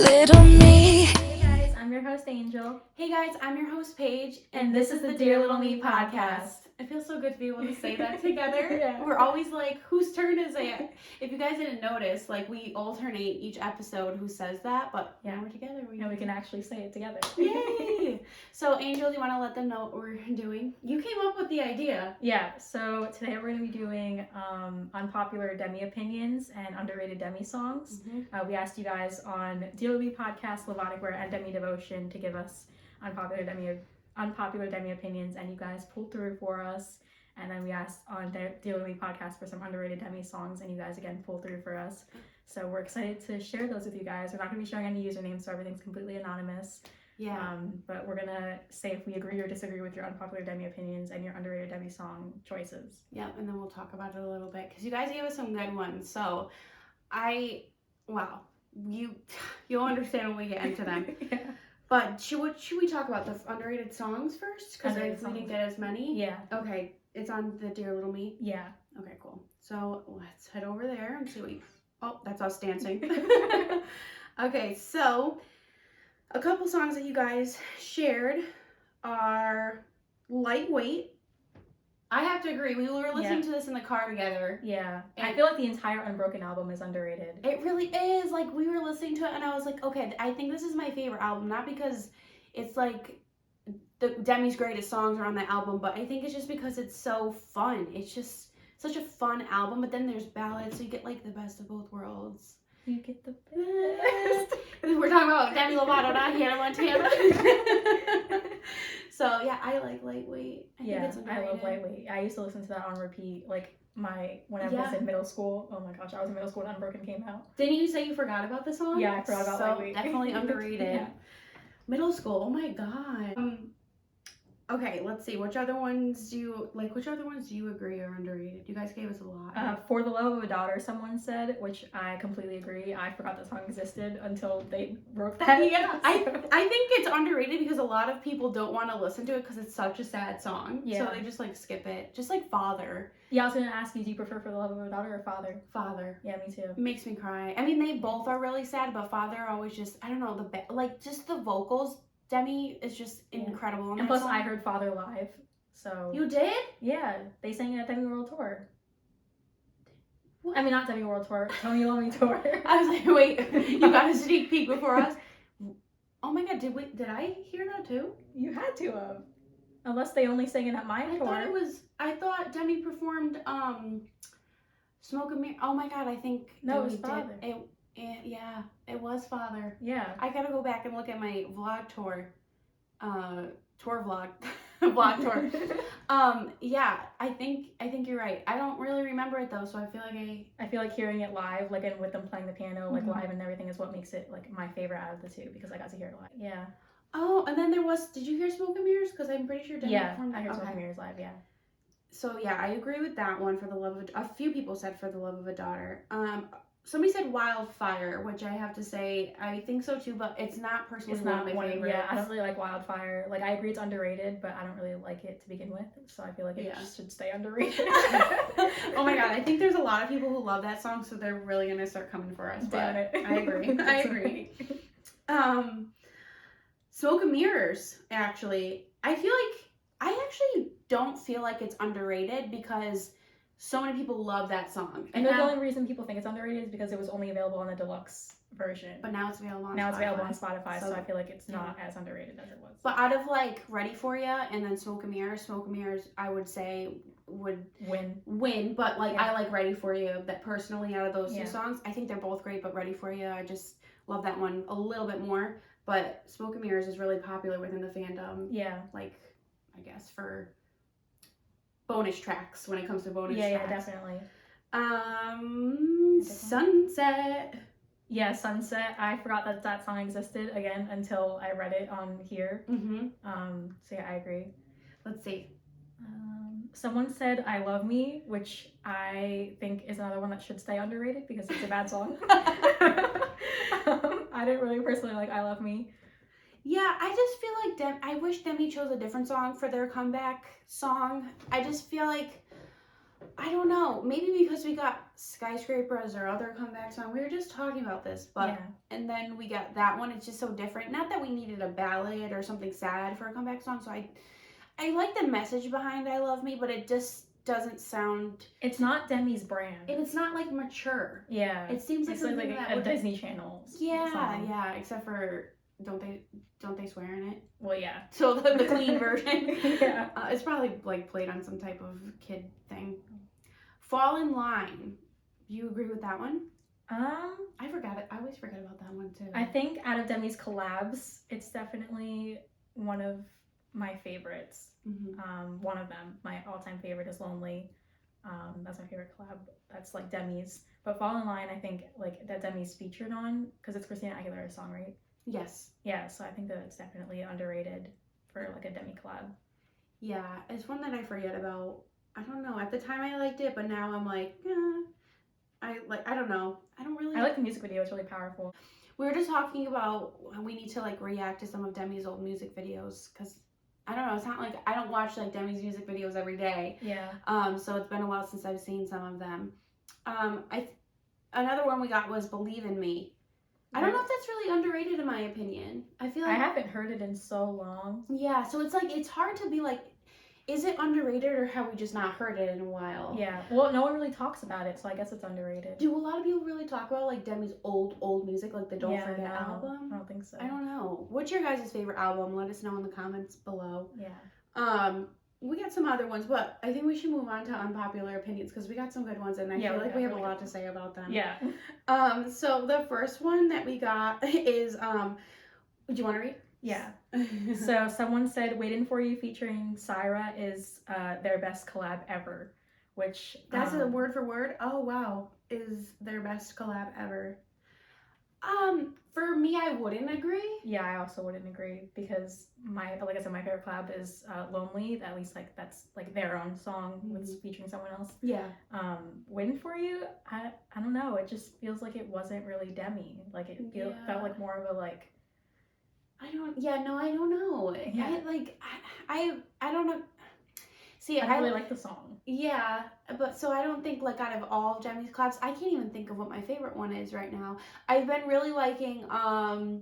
Little me. Hey guys, I'm your host Angel. Hey guys, I'm your host Paige, and this is the Dear Little Me podcast. It feels so good to be able to say that together. Yeah. We're always like, whose turn is it? If you guys didn't notice, like we alternate each episode who says that, but now we're together. And we can actually say it together. Yay! So Angel, do you want to let them know what we're doing? You came up with the idea. Yeah, so today we're going to be doing unpopular Demi opinions and underrated Demi songs. Mm-hmm. We asked you guys on Dear Little Me podcast, Slavonic Wear, and Demi Devotion to give us unpopular Demi opinions, and you guys pulled through for us. And then we asked on Dear Little Me podcast for some underrated Demi songs, and you guys again pulled through for us. So we're excited to share those with you guys. We're not going to be showing any usernames, so everything's completely anonymous. Yeah. But we're gonna say if we agree or disagree with your unpopular Demi opinions and your underrated Demi song choices. Yeah, and then we'll talk about it a little bit because you guys gave us some good ones. So, you'll understand when we get into them. Yeah. But should we talk about the underrated songs first? Because we songs. didn't get as many. Yeah. Okay, it's on the Dear Little Me. Yeah. Okay, cool. So let's head over there and see what. Oh, that's us dancing. Okay, so a couple songs that you guys shared are Lightweight. I have to agree. We were listening to this in the car together. Yeah. I feel like the entire Unbroken album is underrated. It really is. Like, we were listening to it and I was like, okay, I think this is my favorite album. Not because it's like Demi's greatest songs are on that album, but I think it's just because it's so fun. It's just such a fun album, but then there's ballads, so you get like the best of both worlds. You get the best. We're talking about Demi Lovato, not Hannah Montana. So yeah, I like Lightweight. I love Lightweight. I used to listen to that on repeat, like when I was in middle school. Oh my gosh, I was in middle school when Unbroken came out. Didn't you say you forgot about the song? Yeah, I forgot about Lightweight. Definitely underrated. Yeah. Middle school. Oh my god. Okay, let's see. Which other ones do you agree are underrated? You guys gave us a lot. For the Love of a Daughter, someone said, which I completely agree. I forgot the song existed until they wrote that. Yeah, I think it's underrated because a lot of people don't want to listen to it because it's such a sad song. Yeah. So they just like skip it. Just like Father. Yeah, I was gonna ask you, do you prefer For the Love of a Daughter or Father? Father. Yeah, me too. It makes me cry. I mean, they both are really sad, but Father always just, I don't know, just the vocals. Demi is just incredible. And plus, I heard Father live, so. You did? Yeah, they sang it at Demi World Tour. What? I mean, not Demi World Tour, Tony Love Me Tour. I was like, wait, you got a sneak peek before us? Oh my god, did I hear that too? You had to have. Unless they only sang it at my tour. I thought Demi performed, Smoke and Mirror. Oh my god, I think. No, it was Father. Yeah, it was Father. Yeah. I gotta go back and look at my vlog tour. Tour vlog. Vlog tour. Yeah, I think you're right. I don't really remember it though, so I feel like hearing it live, like, and with them playing the piano, like, live and everything is what makes it, like, my favorite out of the two, because I got to hear it live. Yeah. Oh, and then did you hear Smoke and Mirrors? Because I'm pretty sure Demi performed that. I heard Smoke and Mirrors live, yeah. So yeah, I agree with that one. A few people said For the Love of a Daughter. Somebody said Wildfire, which I have to say, I think so too, but it's not personally one of my favorites. Yeah, I don't really like Wildfire. Like, I agree it's underrated, but I don't really like it to begin with, so I feel like it just should stay underrated. Oh my god, I think there's a lot of people who love that song, so they're really gonna start coming for us. Damn it. I agree. I agree. Smoke and Mirrors, actually. I actually don't feel like it's underrated because so many people love that song. And the only reason people think it's underrated is because it was only available on the deluxe version. But now it's available on Spotify, so I feel like it's not as underrated as it was. But out of like Ready For Ya and then Smoke and Mirrors, I would say would win. But like I like Ready For Ya that personally out of those two songs. I think they're both great, but Ready For Ya, I just love that one a little bit more. But Smoke and Mirrors is really popular within the fandom. Yeah. Like, I guess for bonus tracks when it comes to bonus tracks. Yeah, definitely. Sunset. Yeah, Sunset. I forgot that song existed again until I read it on here. So yeah, I agree. Let's see. Someone said I Love Me, which I think is another one that should stay underrated because it's a bad song. I didn't really personally like I Love Me. Yeah, I just feel like I wish Demi chose a different song for their comeback song. I just feel like I don't know. Maybe because we got Skyscraper as our other comeback song. We were just talking about this, but and then we got that one. It's just so different. Not that we needed a ballad or something sad for a comeback song. So I like the message behind "I Love Me," but it just doesn't sound. It's not Demi's brand, and it's not like mature. Yeah, it seems like something like that a Disney Channel. Yeah. Except for don't they swear in it? Well, yeah. So the clean version. Yeah. It's probably like played on some type of kid thing. Fall in Line. You agree with that one? I forgot it. I always forget about that one too. I think out of Demi's collabs, it's definitely one of my favorites. Mm-hmm. One of them, my all-time favorite is Lonely. That's my favorite collab. That's like Demi's. But Fall in Line, I think like that Demi's featured on because it's Christina Aguilera's song, right? Yes. Yeah, so I think that it's definitely underrated for like a Demi collab. Yeah, it's one that I forget about. I don't know. At the time I liked it, but now I'm like, I don't know. I don't really. I like the music video. It's really powerful. We were just talking about we need to like react to some of Demi's old music videos because I don't know. It's not like I don't watch like Demi's music videos every day. Yeah. So it's been a while since I've seen some of them. Another one we got was "Believe in Me." I don't know if that's really underrated in my opinion. I feel like I haven't heard it in so long. Yeah, so it's like it's hard to be like, is it underrated or have we just not heard it in a while? Yeah. Well, no one really talks about it, so I guess it's underrated. Do a lot of people really talk about like Demi's old music, like the Don't Forget album? I don't think so. I don't know. What's your guys' favorite album? Let us know in the comments below. Yeah. We got some other ones, but I think we should move on to unpopular opinions because we got some good ones and I feel like we have a lot to say about them. Yeah. So the first one that we got is do you want to read? Yeah. So someone said "Waiting for You" featuring Syra is their best collab ever, which that's a word for word. Oh wow, is their best collab ever. For me, I wouldn't agree. Yeah, I also wouldn't agree because my favorite collab is "Lonely." At least like that's like their own song with featuring someone else. Yeah. "Waiting for You," I don't know. It just feels like it wasn't really Demi. Like it felt like more of a like. I don't know. Yeah. I don't know. See, I really like the song. Yeah, but so I don't think like out of all of Demi's collabs, I can't even think of what my favorite one is right now. I've been really liking I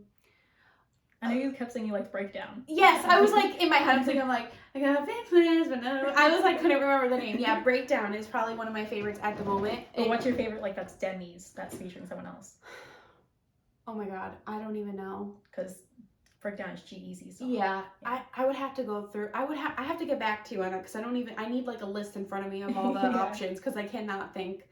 know you kept saying you liked Breakdown. Yes, I was like in my head I'm thinking like I got big plans, but no. I was like couldn't remember the name. Yeah, Breakdown is probably one of my favorites at the moment. But what's your favorite like that's Demi's that's featuring someone else? Oh my god, I don't even know. Because Breakdown is G-Eazy's song. Yeah, I would have to go through. I have to get back to you on it because I need like a list in front of me of all the options because I cannot think.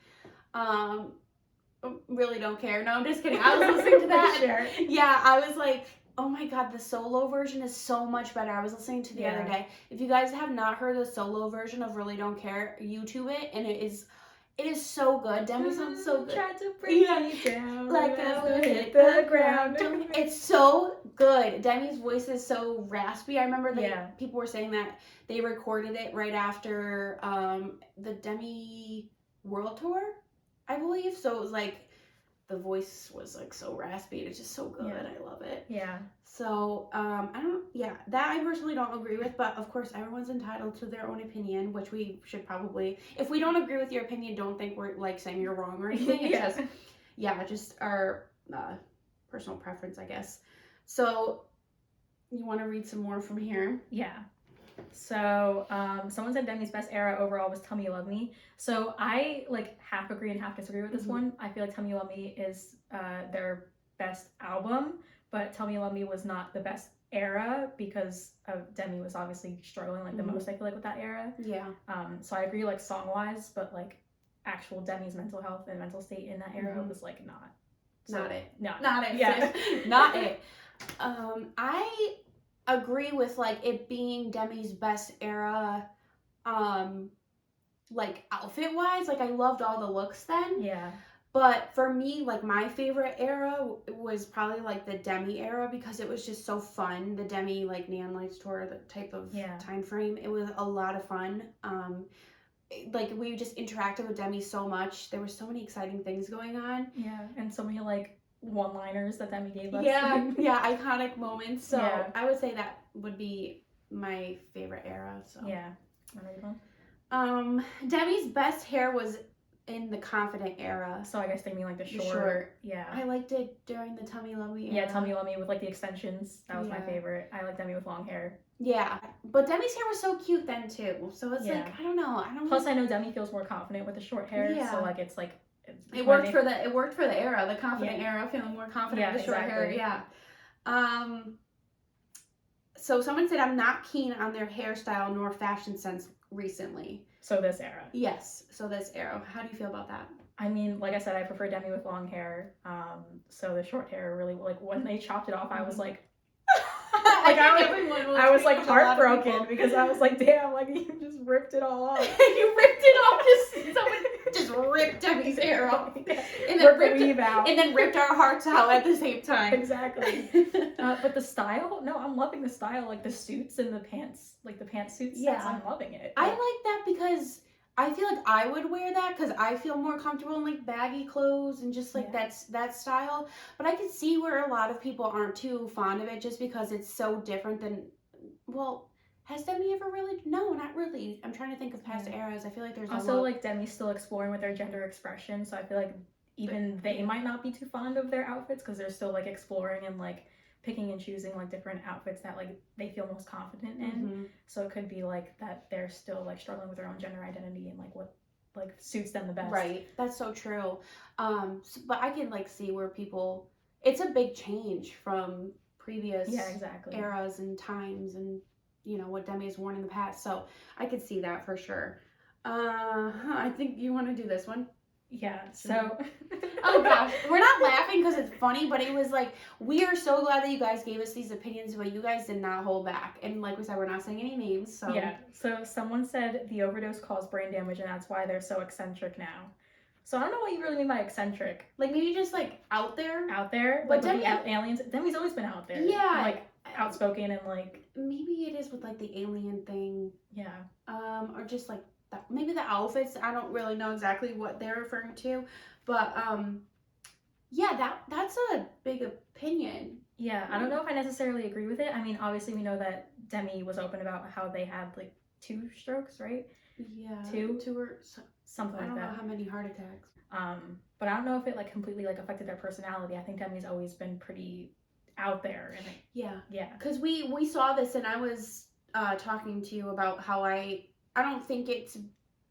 Really don't care. No, I'm just kidding. I was listening to that. Sure. Yeah, I was like, oh my god, the solo version is so much better. I was listening to the other day. If you guys have not heard the solo version of Really Don't Care, YouTube it, and it is so good. Demi sounds so good. Tried to bring me down, like I would hit the ground. It's so good. Demi's voice is so raspy. I remember people were saying that they recorded it right after the Demi World Tour, I believe. So it was like the voice was like so raspy. It's just so good. I love it. Yeah. So that I personally don't agree with, but of course everyone's entitled to their own opinion, which we should probably, if we don't agree with your opinion, don't think we're like saying you're wrong or anything. It's just our personal preference, I guess. So you want to read some more from here? Yeah. So someone said Demi's best era overall was "Tell Me You Love Me." So I like half agree and half disagree with this one. I feel like "Tell Me You Love Me" is their best album, but "Tell Me You Love Me" was not the best era because Demi was obviously struggling like the most, I feel like, with that era. Yeah. So I agree like song wise, but like actual Demi's mental health and mental state in that era was like not it. Yeah. Not it. I agree with like it being Demi's best era, like outfit wise. Like I loved all the looks then. Yeah. But for me, like my favorite era was probably like the Demi era because it was just so fun. The Demi like Neon Lights tour, the type of time frame. It was a lot of fun. Like we just interacted with Demi so much. There were so many exciting things going on. Yeah, and so many like one-liners that Demi gave us. Yeah, iconic moments. So I would say that would be my favorite era. So yeah. Wanna read one? Demi's best hair was in the confident era. So I guess they mean like the short. Yeah. I liked it during the Tummy Love Me era. Yeah, Tummy Love Me with like the extensions. That was my favorite. I like Demi with long hair. Yeah, but Demi's hair was so cute then too. So it's like I don't know. Plus, I know Demi feels more confident with the short hair. Yeah. So like it's like it worked for the era, the confident era, feeling more confident with the short hair. Yeah. So someone said I'm not keen on their hairstyle nor fashion sense recently. So this era. Yes. So this era. How do you feel about that? I mean, like I said, I prefer Demi with long hair. So the short hair really, like when they chopped it off, I was like, I was like heartbroken because I was like, damn, like you just ripped it all off. You ripped it off. Someone just ripped Demi's hair off, and then ripped our hearts out at the same time. Exactly. But the style, no, I'm loving the style, like the suits and the pants, like the pantsuit sets. I'm loving it. I like that because I feel like I would wear that because I feel more comfortable in like baggy clothes and just like that style. But I could see where a lot of people aren't too fond of it just because it's so different than, well, has Demi ever really? No, not really. I'm trying to think of past eras. I feel like there's also like Demi's still exploring with their gender expression, so I feel like even they might not be too fond of their outfits because they're still like exploring and like picking and choosing like different outfits that like they feel most confident in. So it could be like that they're still like struggling with their own gender identity and like what like suits them the best. Right. That's so true. But I can like see where people, it's a big change from previous eras and times and you know what Demi has worn in the past. So I could see that for sure. I think you want to do this one. Yeah, so oh gosh, we're not laughing because it's funny, but it was like, we are so glad that you guys gave us these opinions, but you guys did not hold back. And like we said, we're not saying any names. So yeah, so someone said the overdose caused brain damage and that's why they're so eccentric now. So I don't know what you really mean by eccentric. Like maybe just like out there, but like the aliens. Demi's always been out there. Yeah, like outspoken and like maybe it is with like the alien thing. Yeah. Or just like maybe the outfits. I don't really know exactly what they're referring to, but yeah, that's a big opinion. Yeah, I don't know if I necessarily agree with it. I mean, obviously we know that Demi was open about how they had like 2 strokes, right? Yeah, 2 or something like that. I don't know how many heart attacks. But I don't know if it like completely like affected their personality. I think Demi's always been pretty out there and yeah. Because we saw this and I was talking to you about how I don't think it's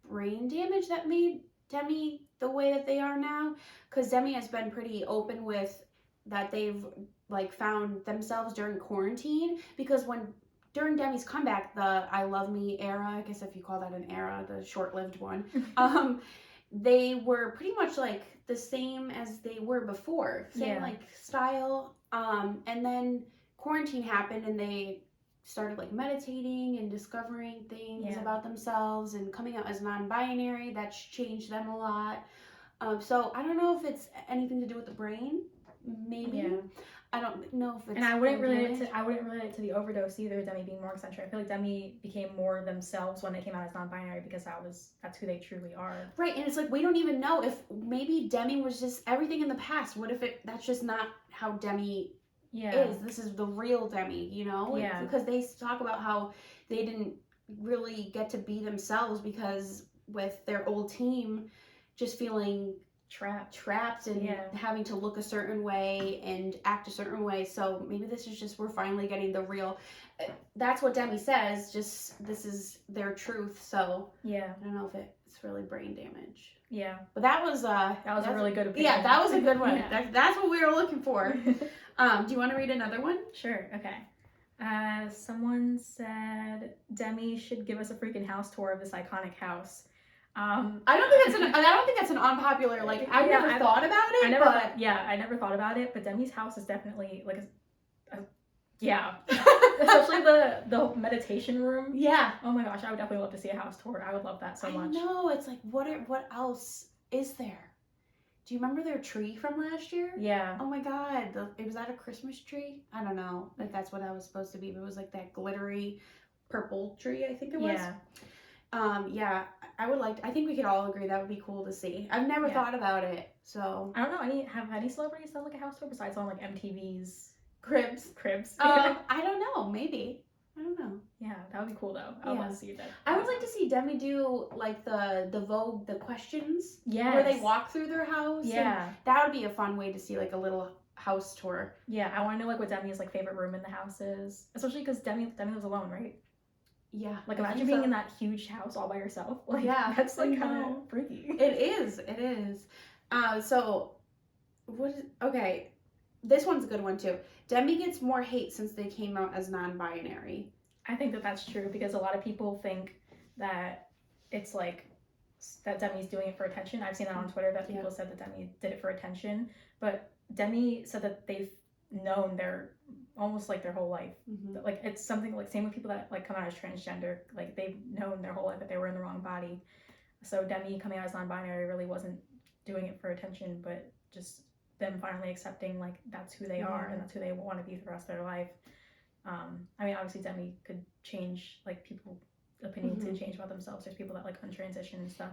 brain damage that made Demi the way that they are now, because Demi has been pretty open with that they've like found themselves during quarantine, because during Demi's comeback, the I Love Me era, I guess if you call that an era, the short-lived one, they were pretty much like the same as they were before, same like style, and then quarantine happened and they started like meditating and discovering things about themselves and coming out as non-binary. That's changed them a lot. So I don't know if it's anything to do with the brain. Maybe. Yeah. I don't know if it's. And I wouldn't relate it to the overdose either. Demi being more eccentric. I feel like Demi became more themselves when they came out as non-binary because that's who they truly are. Right, and it's like we don't even know if maybe Demi was just everything in the past. What if that's just not how Demi is? This is the real Demi, you know? Yeah. Because they talk about how they didn't really get to be themselves because with their old team just feeling trapped and having to look a certain way and act a certain way. So maybe this is just, we're finally getting the real, that's what Demi says, just this is their truth. So I don't know if it's really brain damage. Yeah. But that was a really good opinion. Yeah, that was a good one. That's what we were looking for. Do you want to read another one? Sure. Okay. Someone said Demi should give us a freaking house tour of this iconic house. I don't think that's an unpopular, like, I never thought about it. I never thought about it, but Demi's house is definitely like especially the meditation room. Yeah. Oh my gosh, I would definitely love to see a house tour. I would love that so much. No, it's like what else is there? Do you remember their tree from last year? Yeah. Oh my god, it was that a Christmas tree? I don't know if that's what that was supposed to be, but it was like that glittery purple tree, I think it was. Yeah. I think we could all agree that would be cool to see. I've never thought about it, so. I don't know, have any celebrities done like a house tour besides on like MTV's Cribs? I don't know, maybe. I don't know. Yeah, that would be cool though. I would love to see that. I would like to see Demi do like the Vogue, the questions. Yes. Where they walk through their house. Yeah. That would be a fun way to see like a little house tour. Yeah, I want to know like what Demi's like favorite room in the house is. Especially because Demi lives alone, right? Yeah. Like imagine being in that huge house all by yourself. Like that's like kind of freaky. It is. So okay. This one's a good one too. Demi gets more hate since they came out as non-binary. I think that that's true because a lot of people think that it's like that Demi's doing it for attention. I've seen that on Twitter that people said that Demi did it for attention, but Demi said that they've known almost like their whole life. Like it's something like same with people that like come out as transgender. Like they've known their whole life that they were in the wrong body. So Demi coming out as non-binary really wasn't doing it for attention, but just them finally accepting like that's who they are and that's who they want to be for the rest of their life. I mean, obviously Demi could change, like people's opinions could change about themselves. There's people that like untransition and stuff,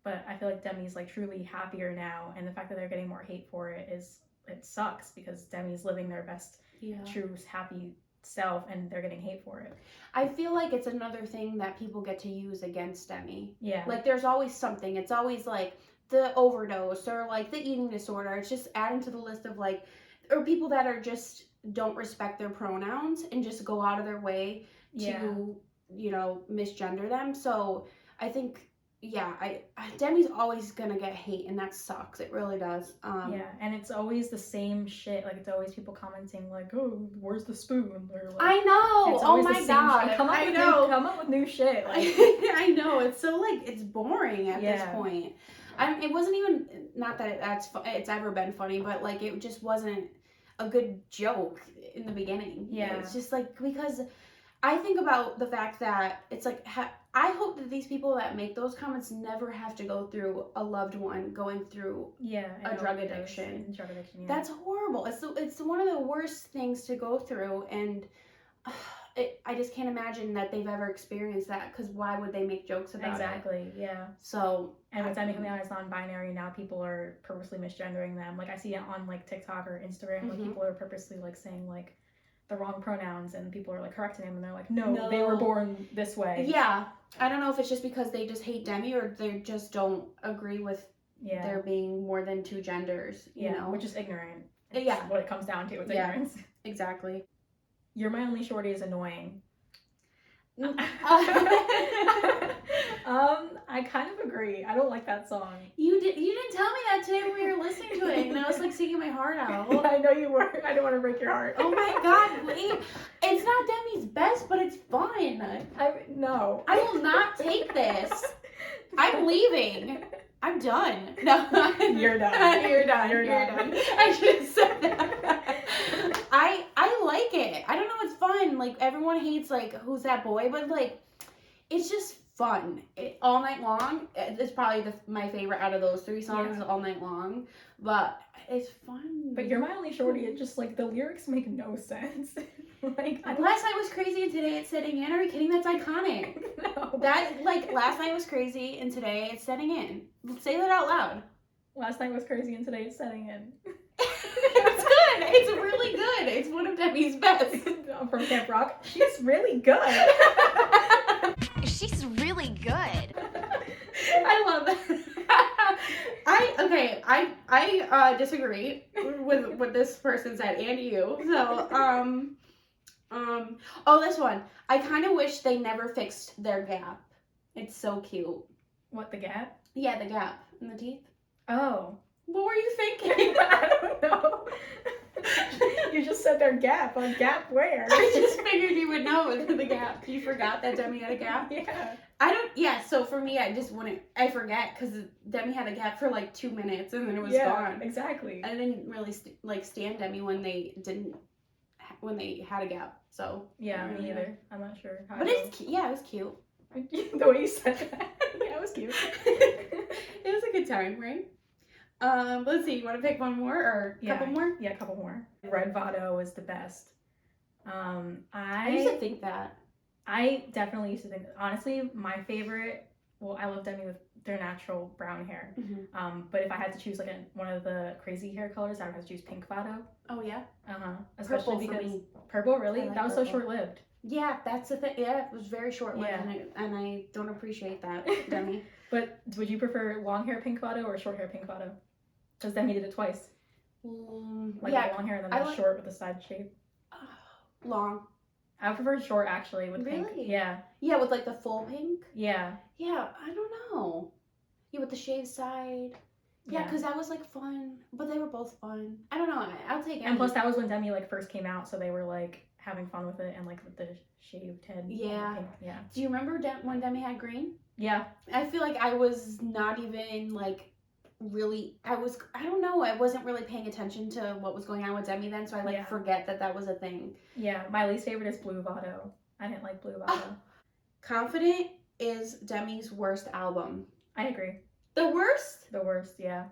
but I feel like Demi's like truly happier now, and the fact that they're getting more hate for it sucks because Demi's living their best, true, happy self, and they're getting hate for it. I feel like it's another thing that people get to use against Demi. Yeah. Like there's always something. It's always like the overdose or like the eating disorder. It's just adding to the list of like, or people that are just don't respect their pronouns and just go out of their way to, you know, misgender them. So I think, Demi's always gonna get hate, and that sucks. It really does. And it's always the same shit. Like it's always people commenting like, "Oh, where's the spoon?" Or like, I know. Oh my god. Come up with new shit. Like I know. It's so like it's boring at this point. It wasn't even, not that it's ever been funny, but like it just wasn't a good joke in the beginning. Yeah. It's just like, because I think about the fact that it's like, I hope that these people that make those comments never have to go through a loved one going through a drug addiction. That's horrible. It's one of the worst things to go through, and I just can't imagine that they've ever experienced that, because why would they make jokes about it? Exactly, yeah. So, and with Demi coming out as non-binary, now people are purposely misgendering them. Like I see it on like TikTok or Instagram, like people are purposely like saying like the wrong pronouns, and people are like correcting them, and they're like, no, they were born this way. Yeah, I don't know if it's just because they just hate Demi, or they just don't agree with there being more than two genders. You know, which is ignorant. It's what it comes down to. It's ignorance. Exactly. You're My Only Shorty is annoying. I kind of agree. I don't like that song. You didn't tell me that today when we were listening to it, and I was like singing my heart out. I know you were. I don't want to break your heart. Oh my god, wait. It's not Demi's best, but it's fun. No. I will not take this. I'm leaving. I'm done. No. You're done. You're done. You're done. I should have said that. I like it. I don't know, it's fun. Like everyone hates like Who's That Boy, but like it's just fun. All Night Long. It's probably my favorite out of those three songs. All Night Long, but it's fun. But You're My Only Shorty, it's just like the lyrics make no sense. Like Last Night Was Crazy and Today It's Setting In. Are you kidding? That's iconic. No. That like Last Night Was Crazy and Today It's Setting In. Say that out loud. Last Night Was Crazy and Today It's Setting In. It's good. It's really good. It's one of Demi's best. From Camp Rock. She's really good. She's really good. I love that. I disagree with what this person said, and you. So this one. I kind of wish they never fixed their gap. It's so cute. What, the gap? Yeah, the gap in the teeth. Oh. What were you thinking? I don't know. You just said their gap. A gap where? I just figured you would know the gap. You forgot that Demi had a gap? Yeah. So for me, I forget, because Demi had a gap for like 2 minutes and then it was gone. Exactly. I didn't really stand Demi when they had a gap, so. Yeah, me either. I'm not sure how. But it was cute. The way you said that. Yeah, it was cute. It was a good time, right? Let's see, you want to pick one more or a couple more? Yeah, a couple more. Red Vado is the best. I used to think that. I definitely used to think, honestly, my favorite, well, I love Demi with their natural brown hair. But if I had to choose like one of the crazy hair colors, I would have to choose Pink Vado. Oh yeah? Especially Purple because purple, really? Like that was purple. so short-lived. Yeah, that's the thing. Yeah, it was very short-lived, and I don't appreciate that, Demi. But would you prefer long hair Pink Vado or short hair Pink Vado? Because Demi did it twice. Like long hair and then short with the side shape. Long. I would prefer short actually with pink. Yeah. Yeah, with like the full pink. Yeah. Yeah, I don't know. Yeah, with the shaved side. Yeah, because that was like fun, but they were both fun. I don't know. I'll take it. And plus, that was when Demi like first came out, so they were like having fun with it and like with the shaved head. Yeah. Pink. Yeah. Do you remember when Demi had green? Yeah. I feel like I was not even like really. I don't know. I wasn't really paying attention to what was going on with Demi then, so I forget that was a thing. Yeah, my least favorite is Blue Vado. I didn't like Blue Vado. Confident is Demi's worst album. I agree. The worst? The worst, yeah.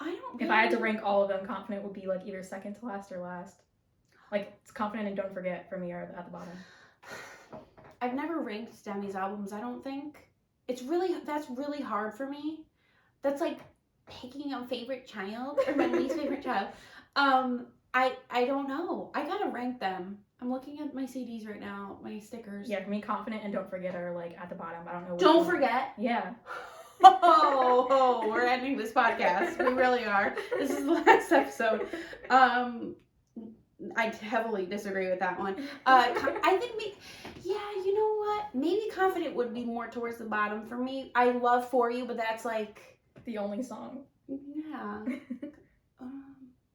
If I had to rank all of them, Confident would be like either second to last or last. Like, it's Confident and Don't Forget for me are at the bottom. I've never ranked Demi's albums, I don't think. That's really hard for me. That's like picking a favorite child or my least favorite child. I don't know. I gotta rank them. I'm looking at my CDs right now, my stickers. Yeah, for me, Confident and Don't Forget are like at the bottom. I don't know. Don't Forget? Yeah. Oh, we're ending this podcast. We really are. This is the last episode. I heavily disagree with that one. I think you know what? Maybe Confident would be more towards the bottom for me. I love For You, but that's like the only song. Yeah.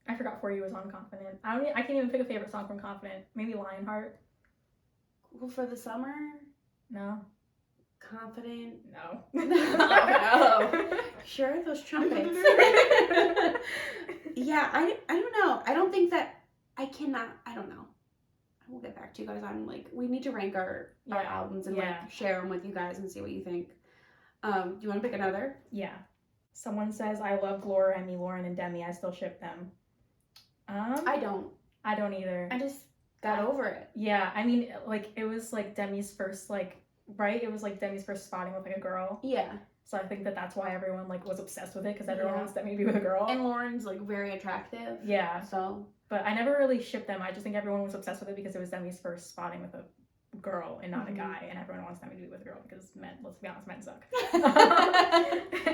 I forgot For You was on Confident. I can't even pick a favorite song from Confident. Maybe Lionheart. Well, for the summer? No. Confident? No. No. Sure, those trumpets. Yeah, I don't know. I don't think that I cannot. I don't know. I will get back to you guys on like we need to rank our albums and like share them with you guys and see what you think. Do you want to pick another? Yeah. Someone says I love Gloria, Emmy, Lauren, and Demi. I still ship them. I don't. I don't either. I just got over it. Yeah, I mean, like it was like Demi's first right? It was like Demi's first spotting with like a girl. Yeah. So I think that's why everyone like was obsessed with it because everyone wants Demi to be with a girl. And Lauren's like very attractive. Yeah. So. But I never really shipped them. I just think everyone was obsessed with it because it was Demi's first spotting with a girl and not a guy, and everyone wants Demi to be with a girl because men, let's be honest, men suck.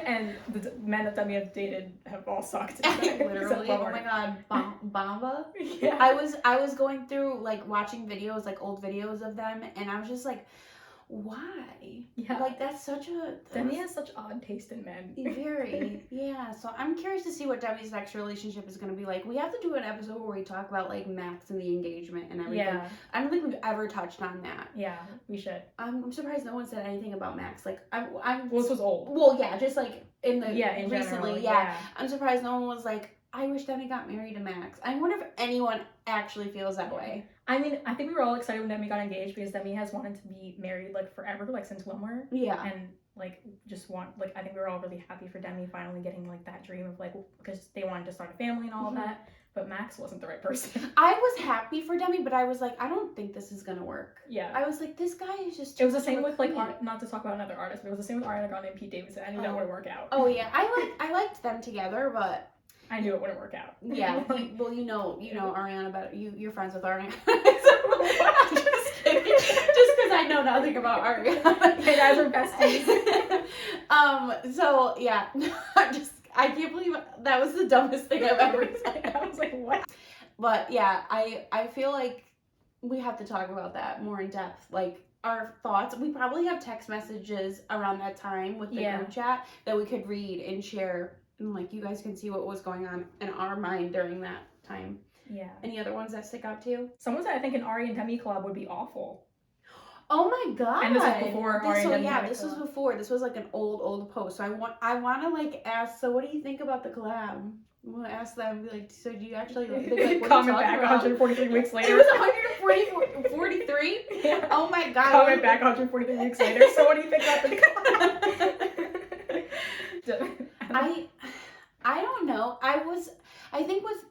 And the men that Demi have dated have all sucked. Literally. Oh my god, Bamba. Yeah. I was going through like watching videos, like old videos of them, and I was just like, why? Yeah. Like that's such a Demi has such odd taste in men. Very. Yeah. So I'm curious to see what Demi's next relationship is gonna be like. We have to do an episode where we talk about like Max and the engagement and everything. Yeah. I don't think we've ever touched on that. Yeah, we should. I'm surprised no one said anything about Max. Like well, this was old. Well, yeah, just like in recently, general, yeah. I'm surprised no one was like, I wish Demi got married to Max. I wonder if anyone actually feels that way. I mean, I think we were all excited when Demi got engaged because Demi has wanted to be married like forever, like since Wilmer. Yeah. And like I think we were all really happy for Demi finally getting like that dream of like because they wanted to start a family and all of that. But Max wasn't the right person. I was happy for Demi, but I was like, I don't think this is gonna work. Yeah. I was like, this guy is just. It was the same with like not to talk about another artist, but it was the same with Ariana Grande and Pete Davidson. I knew that wouldn't work out. Oh yeah, I liked them together, but. I knew it wouldn't work out. Yeah. Well, you know Ariana better. You're friends with Ariana. Just kidding. Just because I know nothing about Ariana. You guys are besties. So yeah, I can't believe that was the dumbest thing I've ever said. I was like, what? But yeah, I feel like we have to talk about that more in depth. Like our thoughts. We probably have text messages around that time with the group chat that we could read and share. And like you guys can see what was going on in our mind during that time. Yeah. Any other ones that stick out to you? Someone said I think an Ari and Demi collab would be awful. Oh my god! And this was before Ari and Demi. Yeah, this was before. This was like an old post. So I want to like ask. So what do you think about the collab? I'm gonna ask them. Be like, so do you actually like comment back 143 weeks later? It was 143. Yeah. Oh my god! Comment back 143 weeks later. So what do you think about the collab? I don't know. I think with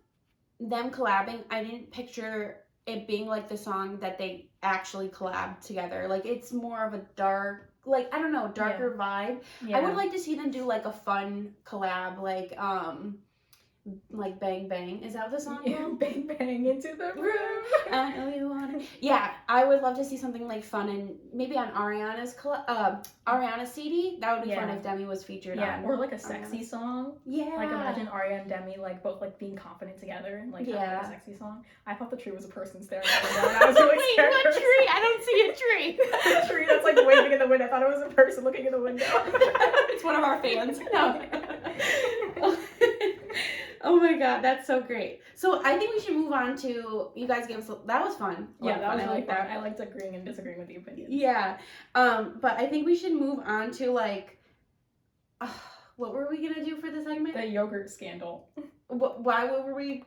them collabing, I didn't picture it being like the song that they actually collabed together. Like it's more of a dark, like I don't know, darker vibe. Yeah. I would like to see them do like a fun collab, like like Bang Bang. Is that what the song Yeah, called? bang bang into the room. I know you want it. Yeah, I would love to see something like fun and maybe on Ariana's CD. That would be fun if Demi was featured on. Or like a sexy song. Yeah. Like imagine Ariana and Demi like both like being confident together and like having like a sexy song. I thought the tree was a person staring at the window. And I was really scared. What tree? I don't see a tree. The tree that's like waving in the wind. I thought it was a person looking in the window. It's one of our fans. No. Oh my god, that's so great. So I think we should move on to, you guys gave us, that was fun. Yeah, that was really fun. I liked agreeing and disagreeing with the opinions. Yeah, but I think we should move on to like, what were we gonna do for the segment? The yogurt scandal. Why were we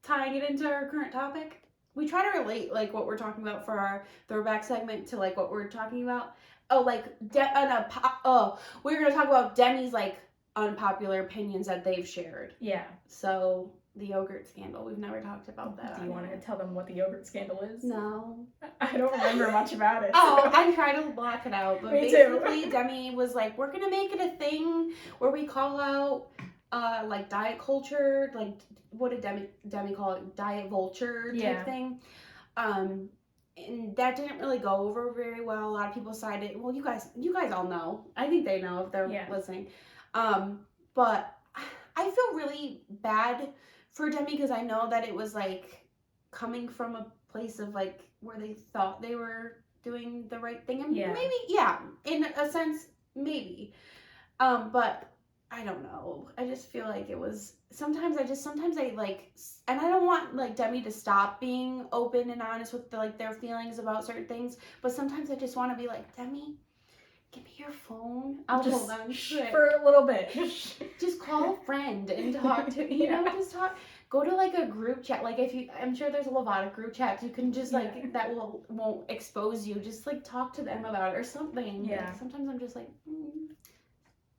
tying it into our current topic? We try to relate like what we're talking about for our throwback segment to like what we're talking about. Oh, like, we're gonna talk about Demi's like unpopular opinions that they've shared. Yeah. So the yogurt scandal. We've never talked about that. Do you want to tell them what the yogurt scandal is? No. I don't remember much about it. Oh, I try to block it out. But Me basically, too. Demi was like, we're gonna make it a thing where we call out like diet culture, like what did Demi call it? Diet vulture type thing. And that didn't really go over very well. A lot of people sided. Well, you guys all know. I think they know if they're listening. But I feel really bad for Demi because I know that it was like coming from a place of like where they thought they were doing the right thing. And maybe, in a sense, maybe. But I don't know. I just feel like it was sometimes I like, and I don't want like Demi to stop being open and honest with their feelings about certain things, but sometimes I just want to be like, Demi, give me your phone. I'll just hold on for a little bit. Just call a friend and talk to, just talk. Go to like a group chat. Like I'm sure there's a Lovatic group chat. You can just like, that won't expose you. Just like talk to them about it or something. Yeah. Like, sometimes I'm just like,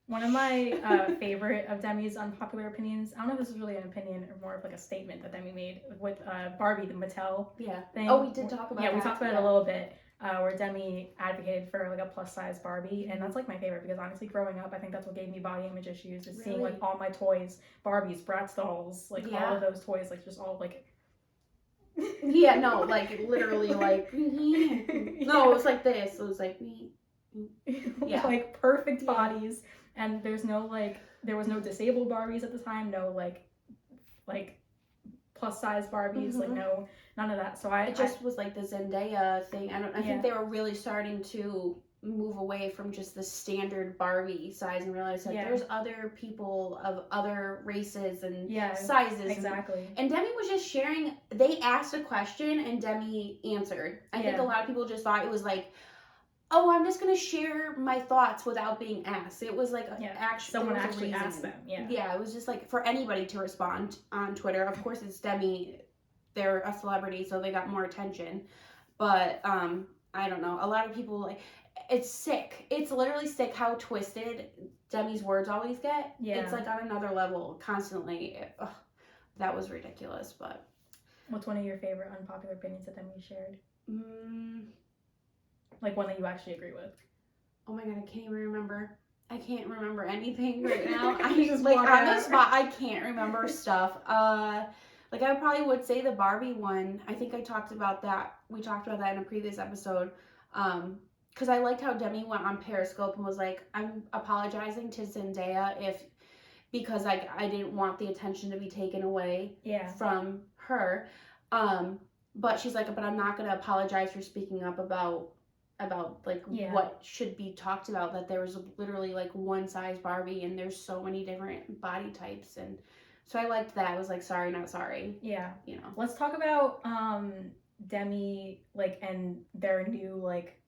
One of my favorite of Demi's unpopular opinions, I don't know if this is really an opinion or more of like a statement that Demi made with Barbie, the Mattel thing. Oh, we did talk about that. Yeah, we talked about it a little bit, where Demi advocated for like a plus size Barbie, and that's like my favorite because honestly, growing up, I think that's what gave me body image issues, is seeing like all my toys, Barbies, Bratz dolls, like all of those toys, like just all like... like literally like, no, it was like this, it was like, like perfect bodies. And there was no disabled Barbies at the time, no like plus size Barbies, like no, none of that. So it just was like the Zendaya thing. I think they were really starting to move away from just the standard Barbie size and realize that there's other people of other races and sizes. Exactly. And Demi was just sharing, they asked a question and Demi answered. I think a lot of people just thought it was like, oh, I'm just going to share my thoughts without being asked. It was like someone actually asked them. Yeah, it was just like for anybody to respond on Twitter. Of course, it's Demi. They're a celebrity, so they got more attention. But I don't know. A lot of people, like, it's sick. It's literally sick how twisted Demi's words always get. Yeah. It's like on another level constantly. That was ridiculous, but. What's one of your favorite unpopular opinions that Demi shared? Like one that you actually agree with. Oh my god, I can't even remember. I can't remember anything right now. I just like on the spot, I can't remember stuff. Like I probably would say the Barbie one. I think I talked about that. We talked about that in a previous episode. Because I liked how Demi went on Periscope and was like, I'm apologizing to Zendaya because like I didn't want the attention to be taken away from her. But she's like, but I'm not gonna apologize for speaking up about like what should be talked about, that there was literally like one size Barbie and there's so many different body types. And so I liked that. I was like, sorry, not sorry. Yeah. Let's talk about Demi like and their new like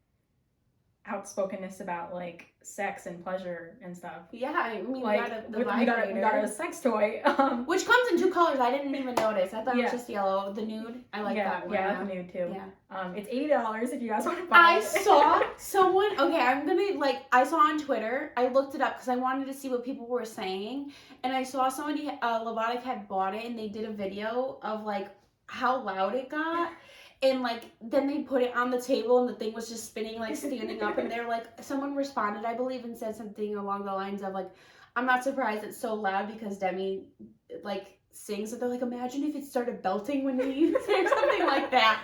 outspokenness about like sex and pleasure and stuff. Yeah, I mean, like, we got a sex toy, which comes in 2 colors. I didn't even notice. I thought it was just yellow. The nude, I like that one. Yeah, I like the nude too. Yeah. It's $80 if you guys want to buy it. I saw someone. Okay, I'm gonna I saw on Twitter. I looked it up because I wanted to see what people were saying, and I saw somebody Lovatic had bought it, and they did a video of like how loud it got. And, like, then they put it on the table and the thing was just spinning, like, standing up. And they're like, someone responded, I believe, and said something along the lines of, like, I'm not surprised it's so loud because Demi, like, sings it. They're like, imagine if it started belting when you say something like that.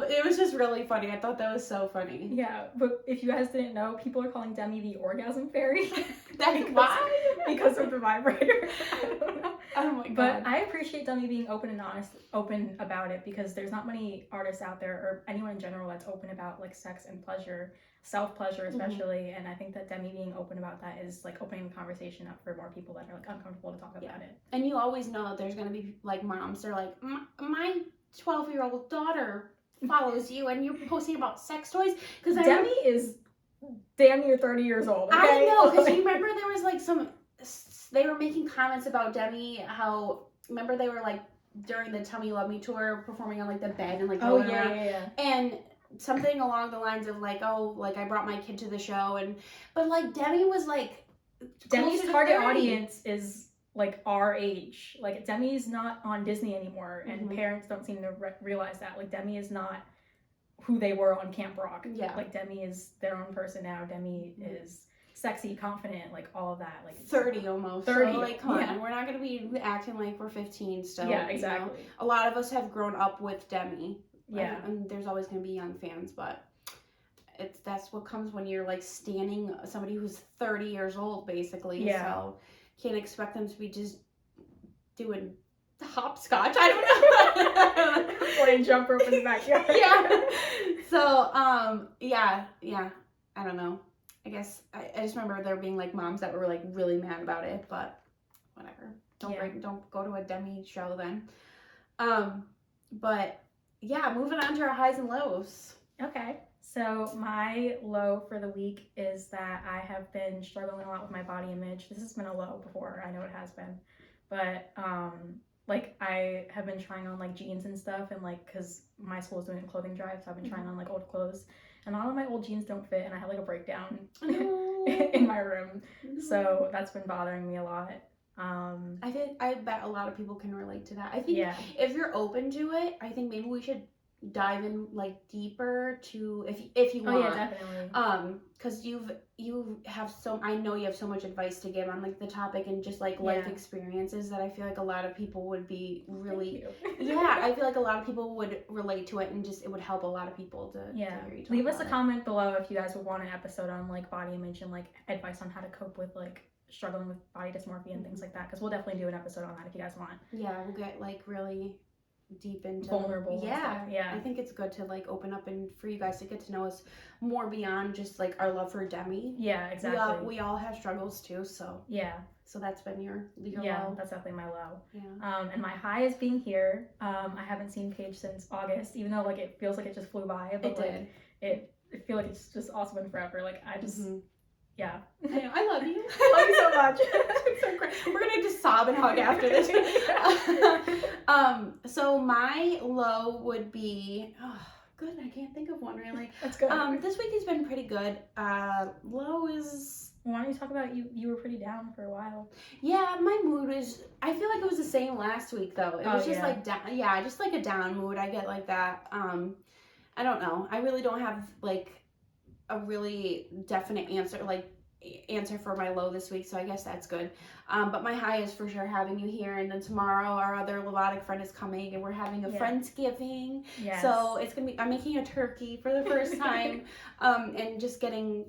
It was just really funny. I thought that was so funny. Yeah, but if you guys didn't know, people are calling Demi the orgasm fairy. That's why? Because of the vibrator. I don't know. Oh my god. But I appreciate Demi being open and honest, open about it, because there's not many artists out there, or anyone in general, that's open about like sex and pleasure, self-pleasure especially, and I think that Demi being open about that is like opening the conversation up for more people that are like uncomfortable to talk about it. And you always know that there's gonna be like moms that are like, my 12-year-old daughter follows you and you're posting about sex toys, because Demi is damn near 30 years old. Okay? I know, because you remember there was like they were making comments about Demi, remember they were like during the Tell Me You Love Me tour performing on like the bed and like going around. And something along the lines of like, oh, like I brought my kid to the show, but like Demi was like, Demi's target audience is like our age. Like Demi's not on Disney anymore, and parents don't seem to realize that. Like Demi is not who they were on Camp Rock. Yeah. Like Demi is their own person now. Demi is sexy, confident, like all of that. Like 30 almost. 30. So, like, come on, we're not gonna be acting like we're 15 still. Yeah, exactly. You know? A lot of us have grown up with Demi. Yeah. And there's always gonna be young fans, but that's what comes when you're like standing somebody who's 30 years old basically. Yeah. So can't expect them to be just doing hopscotch. I don't know. Playing jump rope in the backyard. Yeah. So yeah. I don't know. I guess I just remember there being like moms that were like really mad about it, but whatever. Don't go to a Demi show then. But yeah, moving on to our highs and lows. Okay. So my low for the week is that I have been struggling a lot with my body image. This has been a low before. I know it has been. But like I have been trying on like jeans and stuff, and like because my school is doing a clothing drive, so I've been trying on like old clothes, and all of my old jeans don't fit, and I have like a breakdown in my room. So that's been bothering me a lot. I bet a lot of people can relate to that. I think if you're open to it, I think maybe we should dive in like deeper to if you want. Oh yeah, definitely. Because I know you have so much advice to give on like the topic and just like life experiences that I feel like a lot of people would be really I feel like a lot of people would relate to it, and just it would help a lot of people to hear you talk leave us a about comment below if you guys would want an episode on like body image and like advice on how to cope with like struggling with body dysmorphia and things like that, because we'll definitely do an episode on that if you guys want. Yeah, we'll get like really deep into vulnerable. Yeah. I think it's good to like open up and for you guys to get to know us more beyond just like our love for Demi. Yeah, exactly. We all have struggles too, so so that's been your low. That's definitely my low. Yeah. And my high is being here. I haven't seen Paige since August, even though like it feels like it just flew by, but it feel like it's just also been forever. Like I just yeah. I love you. Love you so much. It's so great. We're gonna just sob and hug after this. So my low would be good. I can't think of one really. That's good. This week has been pretty good. Low is. Why don't you talk about you were pretty down for a while? Yeah, my mood is. I feel like it was the same last week though. It was just like down. Yeah, just like a down mood. I get like that. I don't know. I really don't have like a really definite answer for my low this week, so I guess that's good. But my high is for sure having you here, and then tomorrow our other Levotic friend is coming, and we're having a Friendsgiving. Yes. So it's gonna be. I'm making a turkey for the first time, and just getting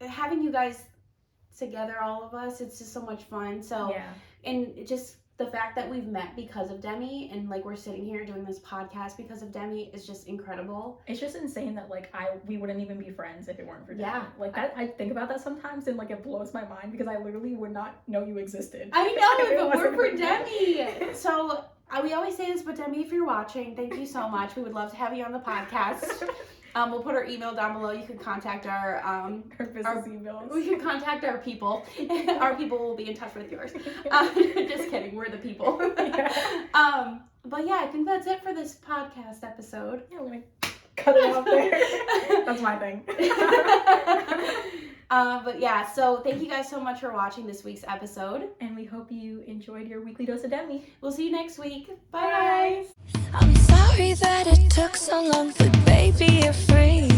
having you guys together, all of us. It's just so much fun. So and just the fact that we've met because of Demi, and like we're sitting here doing this podcast because of Demi is just incredible. It's just insane that like we wouldn't even be friends if it weren't for Demi. Yeah. Like that, I think about that sometimes, and like it blows my mind because I literally would not know you existed. I know, if it weren't for Demi. So we always say this, but Demi, if you're watching, thank you so much. We would love to have you on the podcast. We'll put our email down below. You can contact our business emails. We can contact our people. Our people will be in touch with yours. Just kidding. We're the people. But yeah, I think that's it for this podcast episode. Yeah, we're gonna cut it out there. That's my thing. But yeah, so thank you guys so much for watching this week's episode. And we hope you enjoyed your weekly dose of Demi. We'll see you next week. Bye. I'm sorry that it took so long, but baby, you're free.